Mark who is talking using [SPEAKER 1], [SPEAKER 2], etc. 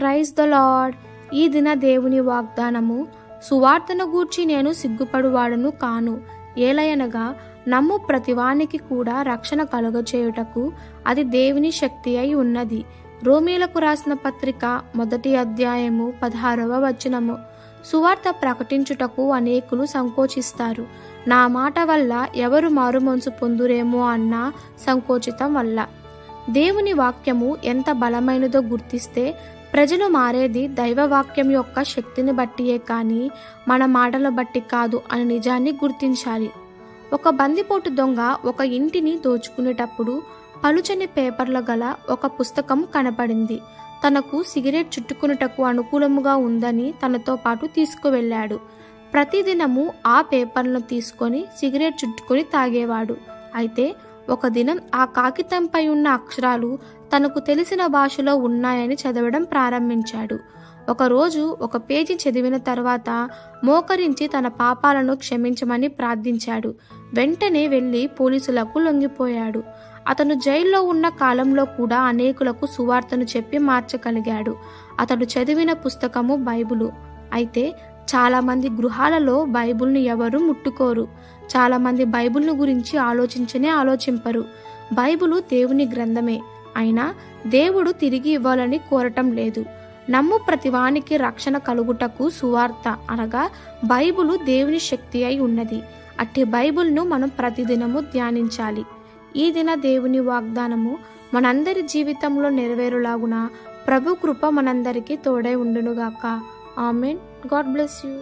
[SPEAKER 1] Praise the lord. ఈ దిన దేవుని వాగ్దానము. సువార్తను గూర్చి నేను సిగ్గుపడువాడను కాను, ఏలయనగా నమ్ము ప్రతివానికి కూడా రక్షణ కలుగచేయుటకు అది దేవుని శక్తి అయి ఉన్నది. రోమీలకు రాసిన పత్రిక 1వ అధ్యాయము 16వ వచనము. సువార్త ప్రకటించుటకు అనేకులు సంకోచిస్తారు. నా మాట వల్ల ఎవరు మారుమనసు పొందురేమో అన్న సంకోచితం వల్ల. దేవుని వాక్యము ఎంత బలమైనదో గుర్తిస్తే ప్రజలు మారేది దైవవాక్యం యొక్క శక్తిని బట్టియే కానీ మన మాటల బట్టి కాదు అనే నిజాన్ని గుర్తించాలి. ఒక బందిపోటు దొంగ ఒక ఇంటిని దోచుకునేటప్పుడు పలుచని పేపర్ల గల ఒక పుస్తకం కనపడింది. తనకు సిగరెట్ చుట్టుకున్నటకు అనుకూలముగా ఉందని తనతో పాటు తీసుకువెళ్ళాడు. ప్రతిదినము ఆ పేపర్లను తీసుకొని సిగరెట్ చుట్టుకొని తాగేవాడు. అయితే ఒక దినం ఆ కాగితంపై ఉన్న అక్షరాలు తనకు తెలిసిన భాషలో ఉన్నాయని చదవడం ప్రారంభించాడు. ఒకరోజు ఒక పేజీ చదివిన తర్వాత మోకరించి తన పాపాలను క్షమించమని ప్రార్థించాడు. వెంటనే వెళ్లి పోలీసులకు లొంగిపోయాడు. అతను జైల్లో ఉన్న కాలంలో కూడా అనేకులకు సువార్తను చెప్పి మార్చగలిగాడు. అతడు చదివిన పుస్తకము బైబిలు. అయితే చాలా మంది గృహాలలో బైబిల్ని ఎవరు ముట్టుకోరు. చాలా మంది బైబిల్ను గురించి ఆలోచింపరు. బైబిలు దేవుని గ్రంథమే, అయినా దేవుడు తిరిగి ఇవ్వాలని కోరటం లేదు. నమ్ము ప్రతివానికి రక్షణ కలుగుటకు సువార్త అనగా బైబిలు దేవుని శక్తి అయి ఉన్నది. అట్టి బైబిల్ను మనం ప్రతిదినము ధ్యానించాలి. ఈ దిన దేవుని వాగ్దానము మనందరి జీవితంలో నెరవేరులాగున ప్రభు కృప మనందరికీ తోడై ఉండునుగాక. ఆమెన్. God bless you.